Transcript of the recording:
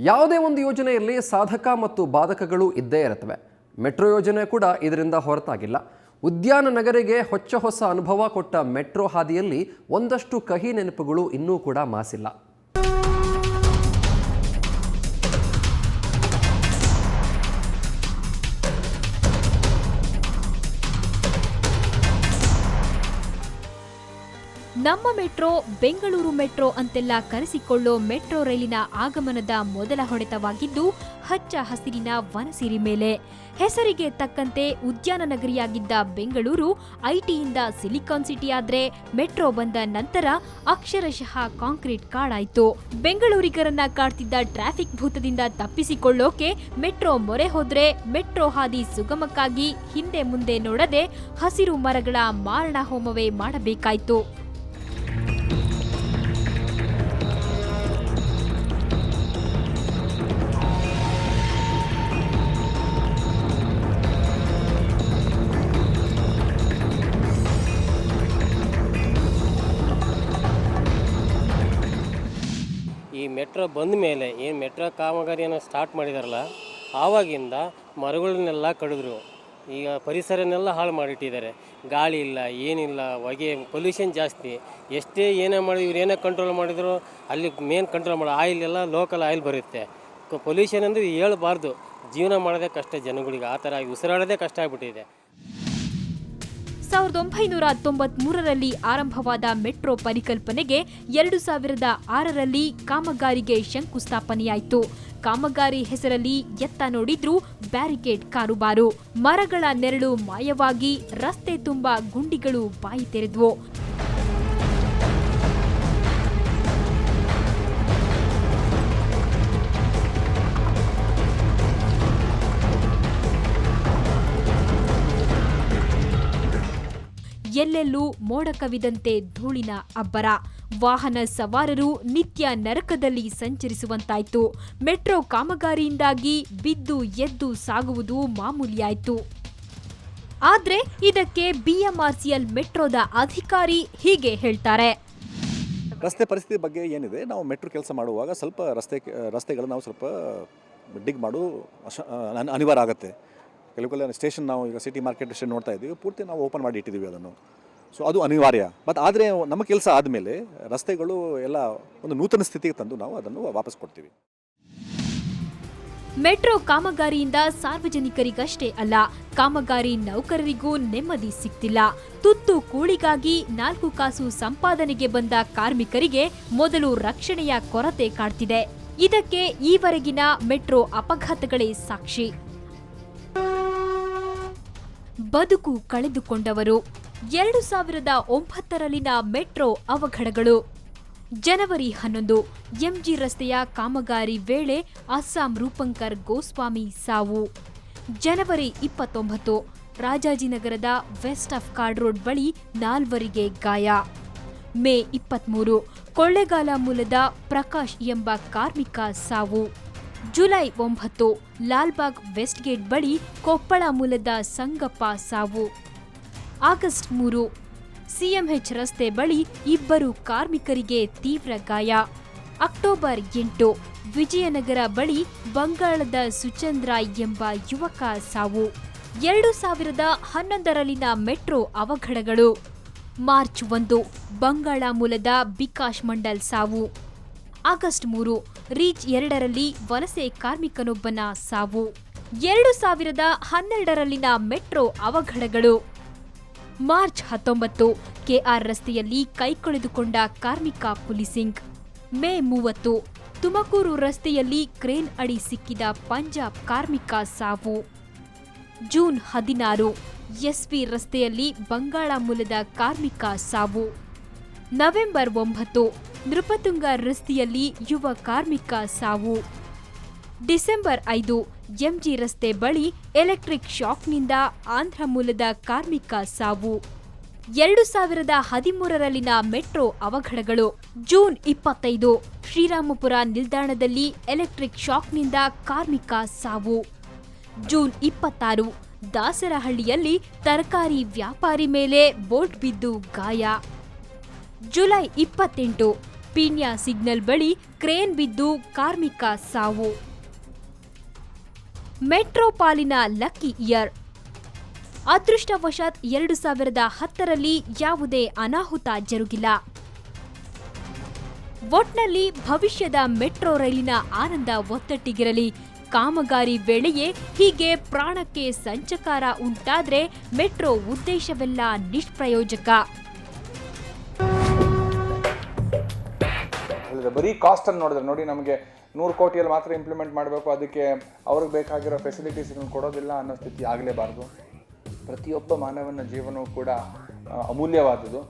ಯಾವುದೇ ಒಂದು ಯೋಜನೆಯಲ್ಲಿ ಸಾಧಕ ಮತ್ತು ಬಾಧಕಗಳು ಇದ್ದೇ ಇರುತ್ತವೆ. ಮೆಟ್ರೋ ಯೋಜನೆ ಕೂಡ ಇದರಿಂದ ಹೊರತಾಗಿಲ್ಲ. ಉದ್ಯಾನ ನಗರಿಗೆ ಹೊಸ ಅನುಭವ ಕೊಟ್ಟ ಮೆಟ್ರೋ ಹಾದಿಯಲ್ಲಿ ಒಂದಷ್ಟು ಕಹಿ ನೆನಪುಗಳು ಇನ್ನೂ ಕೂಡ ಮಾಸಿಲ್ಲ. ನಮ್ಮ ಮೆಟ್ರೋ, ಬೆಂಗಳೂರು ಮೆಟ್ರೋ ಅಂತೆಲ್ಲ ಕರೆಸಿಕೊಳ್ಳೋ ಮೆಟ್ರೋ ರೈಲಿನ ಆಗಮನದ ಮೊದಲ ಹೊಡೆತವಾಗಿದ್ದು ಹಚ್ಚ ಹಸಿರಿನ ವನಸಿರಿ ಮೇಲೆ. ಹೆಸರಿಗೆ ತಕ್ಕಂತೆ ಉದ್ಯಾನ ನಗರಿಯಾಗಿದ್ದ ಬೆಂಗಳೂರು ಐಟಿಯಿಂದ ಸಿಲಿಕಾನ್ ಸಿಟಿ ಆದ್ರೆ ಮೆಟ್ರೋ ಬಂದ ನಂತರ ಅಕ್ಷರಶಃ ಕಾಂಕ್ರೀಟ್ ಕಾಡಾಯ್ತು. ಬೆಂಗಳೂರಿಗರನ್ನ ಕಾಡ್ತಿದ್ದ ಟ್ರಾಫಿಕ್ ಭೂತದಿಂದ ತಪ್ಪಿಸಿಕೊಳ್ಳೋಕೆ ಮೆಟ್ರೋ ಮೊರೆ ಹೋದ್ರೆ ಮೆಟ್ರೋ ಹಾದಿ ಸುಗಮಕ್ಕಾಗಿ ಹಿಂದೆ ಮುಂದೆ ನೋಡದೆ ಹಸಿರು ಮರಗಳ ಮಾರಣ ಹೋಮವೇ ಮಾಡಬೇಕಾಯ್ತು. ಈ ಮೆಟ್ರೋ ಬಂದ ಮೇಲೆ ಏನು ಮೆಟ್ರೋ ಕಾಮಗಾರಿಯನ್ನು ಸ್ಟಾರ್ಟ್ ಮಾಡಿದಾರಲ್ಲ, ಆವಾಗಿಂದ ಮರಗಳನ್ನೆಲ್ಲ ಕಡಿದ್ರು. ಈಗ ಪರಿಸರನೆಲ್ಲ ಹಾಳು ಮಾಡಿಟ್ಟಿದ್ದಾರೆ. ಗಾಳಿ ಇಲ್ಲ, ಏನಿಲ್ಲ, ಹೊಗೆ, ಪೊಲ್ಯೂಷನ್ ಜಾಸ್ತಿ. ಎಷ್ಟೇ ಏನೇ ಮಾಡಿ ಇವ್ರು ಏನೇ ಕಂಟ್ರೋಲ್ ಮಾಡಿದ್ರು ಅಲ್ಲಿ ಮೇನ್ ಕಂಟ್ರೋಲ್ ಮಾಡೋ ಆಯಿಲ್ ಎಲ್ಲ ಲೋಕಲ್ ಆಯಿಲ್ ಬರುತ್ತೆ. ಪೊಲ್ಯೂಷನ್ ಅಂದರೆ ಹೇಳಬಾರ್ದು. ಜೀವನ ಮಾಡೋದೇ ಕಷ್ಟ ಜನಗಳಿಗೆ, ಆ ಥರ ಉಸಿರಾಡೋದೇ ಕಷ್ಟ ಆಗಿಬಿಟ್ಟಿದೆ. 1993ರಲ್ಲಿ ಆರಂಭವಾದ ಮೆಟ್ರೋ ಪರಿಕಲ್ಪನೆಗೆ 2006ರಲ್ಲಿ ಕಾಮಗಾರಿಗೆ ಶಂಕುಸ್ಥಾಪನೆಯಾಯಿತು. ಕಾಮಗಾರಿ ಹೆಸರಲ್ಲಿ ಎತ್ತ ನೋಡಿದ್ರೂ ಬ್ಯಾರಿಕೇಡ್ ಕಾರುಬಾರು. ಮರಗಳ ನೆರಳು ಮಾಯವಾಗಿ ರಸ್ತೆ ತುಂಬಾ ಗುಂಡಿಗಳು ಬಾಯಿ ತೆರೆದ್ವು. ಎಲ್ಲೆಲ್ಲೂ ಮೋಡ ಕವಿದಂತೆ ಧೂಳಿನ ಅಬ್ಬರ. ವಾಹನ ಸವಾರರು ನಿತ್ಯ ನರಕದಲ್ಲಿ ಸಂಚರಿಸುವಂತಾಯ್ತು. ಮೆಟ್ರೋ ಕಾಮಗಾರಿಯಿಂದಾಗಿ ಬಿದ್ದು ಎದ್ದು ಸಾಗುವುದು ಮಾಮೂಲಿಯಾಯ್ತು. ಆದ್ರೆ ಇದಕ್ಕೆ BMRCL ಮೆಟ್ರೋದ ಅಧಿಕಾರಿ ಹೀಗೆ ಹೇಳ್ತಾರೆ. ರಸ್ತೆ ಪರಿಸ್ಥಿತಿ ಬಗ್ಗೆ ಏನಿದೆ, ನಾವು ಮೆಟ್ರೋ ಕೆಲಸ ಮಾಡುವಾಗ ಸ್ವಲ್ಪ ರಸ್ತೆಗಳು ನಾವು ಸ್ವಲ್ಪ ಡಿಗ್ ಮಾಡು ಅನಿವಾರ್ಯ ಆಗುತ್ತೆ. ಕೆಲವು ಸ್ಟೇಷನ್ ನಾವು ಈಗ ಸಿಟಿ ಮಾರ್ಕೆಟ್ ಸ್ಟೇಷನ್ ನೋಡ್ತಾ ಇದ್ದೀವಿ, ಪೂರ್ತಿ ನಾವು ಓಪನ್ ಮಾಡಿ ಇಟ್ಟಿದ್ದೀವಿ ಅದನ್ನು. ಸೊ ಅದು ಅನಿವಾರ್ಯ. ಬಟ್ ಆದರೆ ನಮ್ಮ ಕೆಲಸ ಆದಮೇಲೆ ರಸ್ತೆಗಳು ಎಲ್ಲ ಒಂದು ನೂತನ ಸ್ಥಿತಿಗೆ ತಂದು ನಾವು ಅದನ್ನು ವಾಪಸ್ ಕೊಡ್ತೀವಿ. ಮೆಟ್ರೋ ಕಾಮಗಾರಿಯಿಂದ ಸಾರ್ವಜನಿಕರಿಗಷ್ಟೇ ಅಲ್ಲ, ಕಾಮಗಾರಿ ನೌಕರರಿಗೂ ನೆಮ್ಮದಿ ಸಿಗ್ತಿಲ್ಲ. ತುತ್ತು ಕೂಳಿಗಾಗಿ 4 ಕಾಸು ಸಂಪಾದನೆಗೆ ಬಂದ ಕಾರ್ಮಿಕರಿಗೆ ಮೊದಲು ರಕ್ಷಣೆಯ ಕೊರತೆ ಕಾಡ್ತಿದೆ. ಇದಕ್ಕೆ ಈವರೆಗಿನ ಮೆಟ್ರೋ ಅಪಘಾತಗಳೇ ಸಾಕ್ಷಿ. ಬದುಕು ಕಳೆದುಕೊಂಡವರು. 2009ರಲ್ಲಿನ ಮೆಟ್ರೋ ಅವಘಡಗಳು. ಜನವರಿ 11 MG ರಸ್ತೆಯ ಕಾಮಗಾರಿ ವೇಳೆ ಅಸ್ಸಾಂ ರೂಪಂಕರ್ ಗೋಸ್ವಾಮಿ ಸಾವು. ಜನವರಿ 29 ರಾಜಾಜಿನಗರದ ವೆಸ್ಟ್ ಆಫ್ ಕಾರ್ಡ್ ರೋಡ್ ಬಳಿ 4ವರಿಗೆ ಗಾಯ. ಮೇ 23 ಕೊಳ್ಳೇಗಾಲ ಮೂಲದ ಪ್ರಕಾಶ್ ಎಂಬ ಕಾರ್ಮಿಕ ಸಾವು. ಜುಲೈ 9 ಲಾಲ್ಬಾಗ್ ವೆಸ್ಟ್ ಗೇಟ್ ಬಳಿ ಕೊಪ್ಪಳ ಮೂಲದ ಸಂಗಪ್ಪ ಸಾವು. ಆಗಸ್ಟ್ 3 CMH ರಸ್ತೆ ಬಳಿ 2 ಕಾರ್ಮಿಕರಿಗೆ ತೀವ್ರ ಗಾಯ. ಅಕ್ಟೋಬರ್ 8 ವಿಜಯನಗರ ಬಳಿ ಬಂಗಾಳದ ಸುಚಂದ್ರ ಎಂಬ ಯುವಕ ಸಾವು. 2011ರಲ್ಲಿನ ಮೆಟ್ರೋ ಅವಘಡಗಳು. ಮಾರ್ಚ್ 1 ಬಂಗಾಳ ಮೂಲದ ಬಿಕಾಶ್ ಮಂಡಲ್ ಸಾವು. ಆಗಸ್ಟ್ 3 ರೀಚ್ 2ರಲ್ಲಿ ವಲಸೆ ಕಾರ್ಮಿಕನೊಬ್ಬನ ಸಾವು. 2012ರಲ್ಲಿನ ಮೆಟ್ರೋ ಅವಘಡಗಳು. ಮಾರ್ಚ್ 19 KR ರಸ್ತೆಯಲ್ಲಿ ಕೈಕೊಳೆದುಕೊಂಡ ಕಾರ್ಮಿಕ ಪುಲಿಸಿಂಗ್. ಮೇ 30 ತುಮಕೂರು ರಸ್ತೆಯಲ್ಲಿ ಕ್ರೇನ್ ಅಡಿ ಸಿಕ್ಕಿದ ಪಂಜಾಬ್ ಕಾರ್ಮಿಕ ಸಾವು. ಜೂನ್ 16 SV ರಸ್ತೆಯಲ್ಲಿ ಬಂಗಾಳ ಮೂಲದ ಕಾರ್ಮಿಕ ಸಾವು. ನವೆಂಬರ್ 9 ನೃಪತುಂಗ ರಸ್ತೆಯಲ್ಲಿ ಯುವ ಕಾರ್ಮಿಕ ಸಾವು. ಡಿಸೆಂಬರ್ 5 MG ರಸ್ತೆ ಬಳಿ ಎಲೆಕ್ಟ್ರಿಕ್ ಶಾಕ್ನಿಂದ ಆಂಧ್ರ ಮೂಲದ ಕಾರ್ಮಿಕ ಸಾವು. 2013ರಲ್ಲಿನ ಮೆಟ್ರೋ ಅವಘಡಗಳು. ಜೂನ್ 25 ಶ್ರೀರಾಮಪುರ ನಿಲ್ದಾಣದಲ್ಲಿ ಎಲೆಕ್ಟ್ರಿಕ್ ಶಾಕ್ನಿಂದ ಕಾರ್ಮಿಕ ಸಾವು. ಜೂನ್ 26 ದಾಸರಹಳ್ಳಿಯಲ್ಲಿ ತರಕಾರಿ ವ್ಯಾಪಾರಿ ಮೇಲೆ ಬೋಲ್ಟ್ ಬಿದ್ದು ಗಾಯ. ಜುಲೈ 28 ಪೀಣ್ಯ ಸಿಗ್ನಲ್ ಬಳಿ ಕ್ರೇನ್ ಬಿದ್ದು ಕಾರ್ಮಿಕ ಸಾವು. ಮೆಟ್ರೋ ಪಾಲಿನ ಲಕ್ಕಿ ಇಯರ್. ಅದೃಷ್ಟವಶಾತ್ 2010ರಲ್ಲಿ ಯಾವುದೇ ಅನಾಹುತ ಜರುಗಿಲ್ಲ. ಒಟ್ನಲ್ಲಿ ಭವಿಷ್ಯದ ಮೆಟ್ರೋ ರೈಲಿನ ಆನಂದ ಒತ್ತಟ್ಟಿಗಿರಲಿ. ಕಾಮಗಾರಿ ವೇಳೆಯೇ ಹೀಗೆ ಪ್ರಾಣಕ್ಕೆ ಸಂಚಕಾರ ಉಂಟಾದ್ರೆ ಮೆಟ್ರೋ ಉದ್ದೇಶವೆಲ್ಲ ನಿಷ್ಪ್ರಯೋಜಕ. ಬರೀ ಕಾಸ್ಟ್ ಅನ್ನು ನೋಡಿದ್ರೆ ನೋಡಿ, ನಮಗೆ 100 ಕೋಟಿಯಲ್ಲಿ ಮಾತ್ರ ಇಂಪ್ಲಿಮೆಂಟ್ ಮಾಡಬೇಕು, ಅದಕ್ಕೆ ಅವ್ರಿಗೆ ಬೇಕಾಗಿರೋ ಫೆಸಿಲಿಟೀಸ್ಗಳನ್ನ ಕೊಡೋದಿಲ್ಲ ಅನ್ನೋ ಸ್ಥಿತಿ ಆಗಲೇಬಾರ್ದು. ಪ್ರತಿಯೊಬ್ಬ ಮಾನವನ ಜೀವನವೂ ಕೂಡ ಅಮೂಲ್ಯವಾದುದು.